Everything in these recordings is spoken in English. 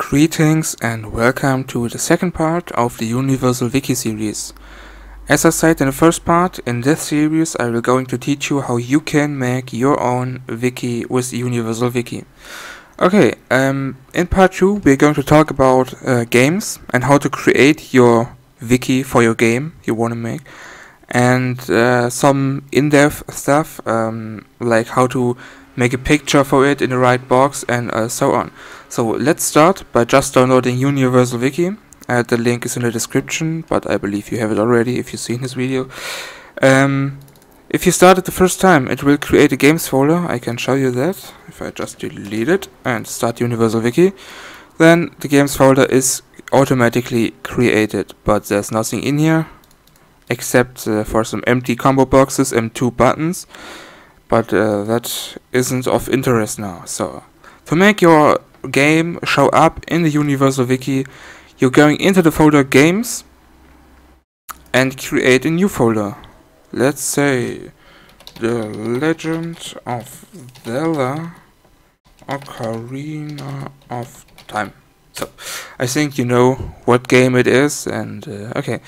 Greetings and welcome to the second part of the UniversalWiki series. As I said in the first part, in this series I will going to teach you how you can make your own wiki with UniversalWiki. Okay, in part 2 we're going to talk about games and how to create your wiki for your game you want to make, and some in-depth stuff like how to make a picture for it in the right box and so on. So let's start by just downloading UniversalWiki. The link is in the description, but I believe you have it already if you've seen this video. If you start it the first time, it will create a games folder. I can show you that if I just delete it and start UniversalWiki. Then the games folder is automatically created, but there's nothing in here except for some empty combo boxes and 2 buttons. But that isn't of interest now. So to make your game show up in the UniversalWiki, you're going into the folder Games and create a new folder. Let's say The Legend of Zelda Ocarina of Time. So I think you know what game it is, and okay,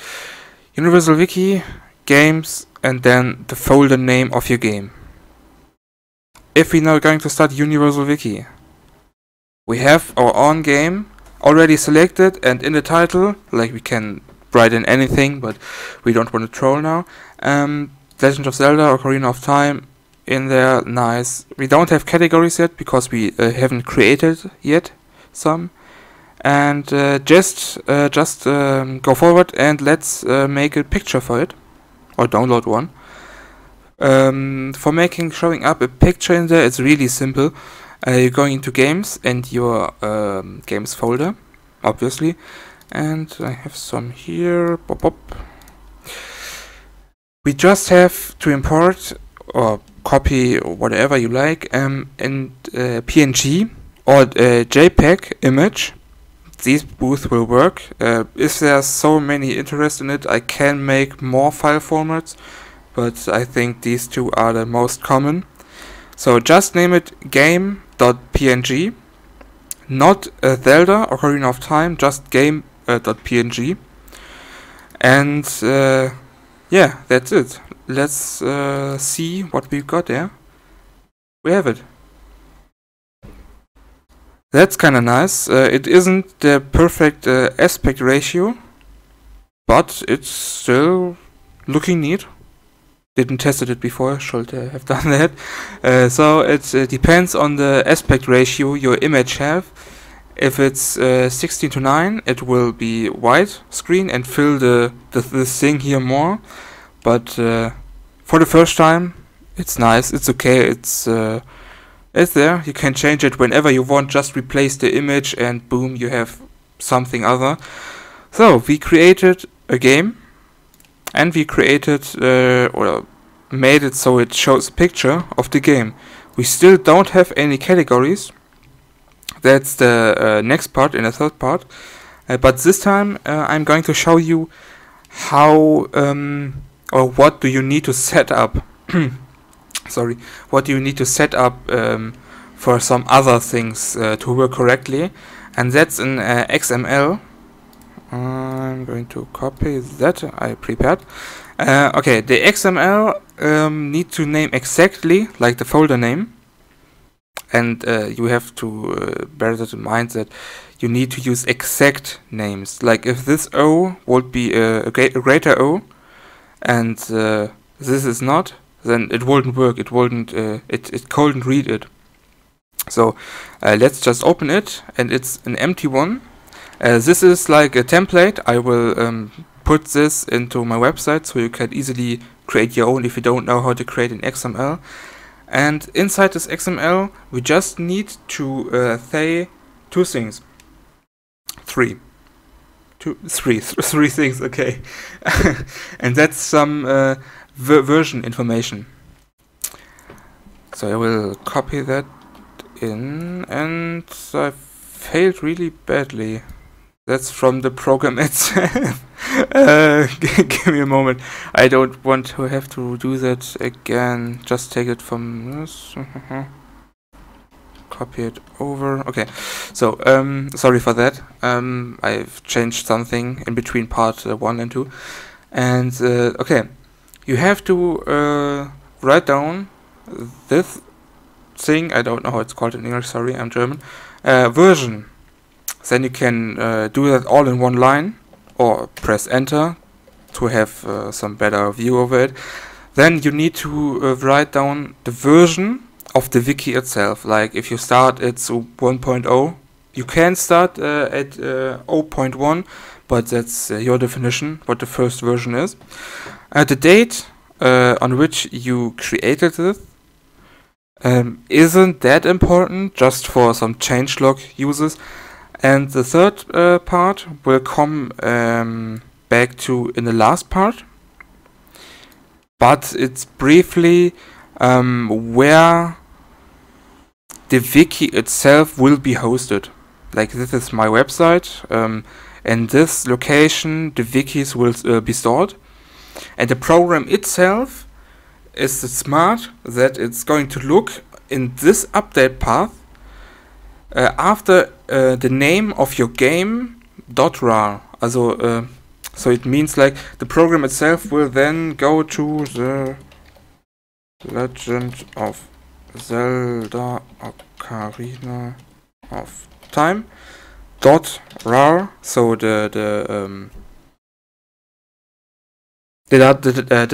UniversalWiki, Games, and then the folder name of your game. If we're now going to start UniversalWiki, we have our own game already selected, and in the title, like, we can write in anything, but we don't want to troll now. Legend of Zelda Ocarina of Time in there, nice. We don't have categories yet because we haven't created yet some. And just go forward and let's make a picture for it, or download one. For showing up a picture in there, it's really simple. You're going into Games and your Games folder, obviously, and I have some here. Pop up. We just have to import or copy or whatever you like, and PNG or JPEG image. These both will work. If there's so many interest in it, I can make more file formats, but I think these two are the most common. So just name it game.png, not Zelda Ocarina of Time, just game.png. And yeah, that's it. Let's see what we've got there. We have it. That's kinda nice. It isn't the perfect aspect ratio, but it's still looking neat. Didn't tested it before, should have done that. So it depends on the aspect ratio your image have. If it's 16:9, it will be wide screen and fill the thing here more. But for the first time, it's nice. It's okay. It's there. You can change it whenever you want. Just replace the image and boom, you have something other. So we created a game. And we created or made it so it shows a picture of the game. We still don't have any categories. That's the next part in the third part. But this time I'm going to show you how or what do you need to set up. Sorry, what do you need to set up for some other things to work correctly, and that's in XML. I'm going to copy that I prepared. Okay, the XML need to name exactly like the folder name, and you have to bear that in mind that you need to use exact names. Like if this O would be a greater O, and this is not, then it wouldn't work. It wouldn't. It couldn't read it. So let's just open it, and it's an empty one. This is like a template. I will put this into my website so you can easily create your own if you don't know how to create an XML. And inside this XML, we just need to say 2 things. 3. 3 things, okay. And that's some version information. So I will copy that in, and I failed really badly. That's from the program itself. Give me a moment. I don't want to have to do that again. Just take it from this. copy it over. Okay, so sorry for that. I've changed something in between part 1 and 2. And okay, you have to write down this thing. I don't know how it's called in English, sorry, I'm German. Version. Then you can do that all in one line, or press enter to have some better view over it. Then you need to write down the version of the wiki itself. Like if you start at 1.0, you can start at 0.1, but that's your definition, what the first version is. The date on which you created this isn't that important, just for some changelog uses. And the third part will come back to in the last part. But it's briefly where the wiki itself will be hosted. Like this is my website, and this location the wikis will be stored. And the program itself is smart that it's going to look in this update path after the name of your game .rar. Also, so it means like the program itself will then go to the Legend of Zelda Ocarina of Time .rar. So the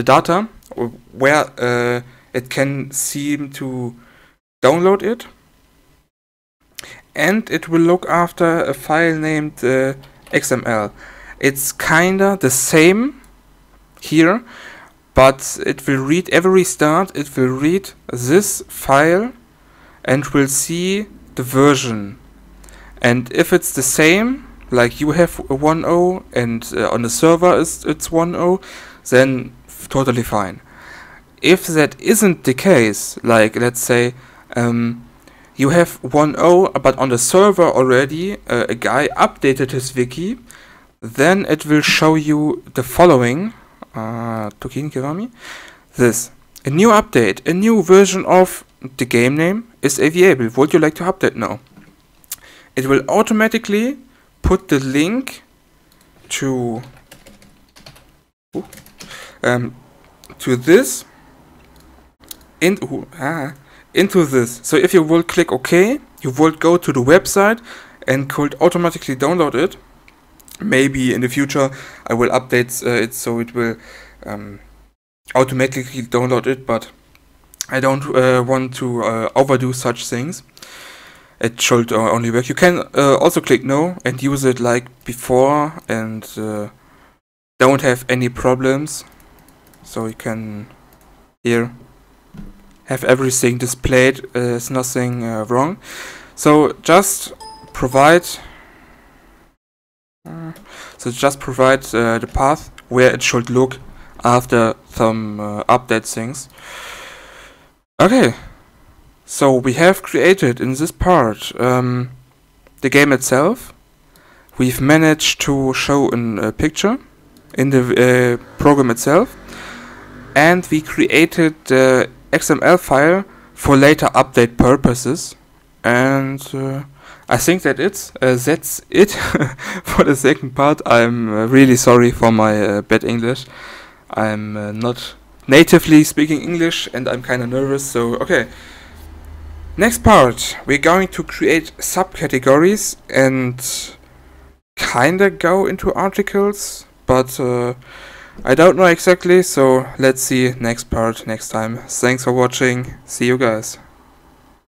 data where it can seem to download it, and it will look after a file named XML. It's kinda the same here, but it will read every start, it will read this file and will see the version. And if it's the same, like you have a 1.0 and on the server it's 1.0, then totally fine. If that isn't the case, like let's say you have 1.0 but on the server already a guy updated his wiki, then it will show you the following. This. A new update, a new version of the game name is available. Would you like to update now? It will automatically put the link to this into this. So if you will click OK, you will go to the website and could automatically download it. Maybe in the future I will update it so it will automatically download it, but I don't want to overdo such things. It should only work. You can also click no and use it like before and don't have any problems. So you can here have everything displayed. There's nothing wrong. So just provide the path where it should look after some update things. Okay, so we have created in this part the game itself. We've managed to show a picture in the program itself, and we created the XML file for later update purposes. And I think that's it for the second part. I'm really sorry for my bad English. I'm not natively speaking English and I'm kinda nervous, so okay. Next part, we're going to create subcategories and kinda go into articles, but I don't know exactly, so let's see next part next time. Thanks for watching, see you guys.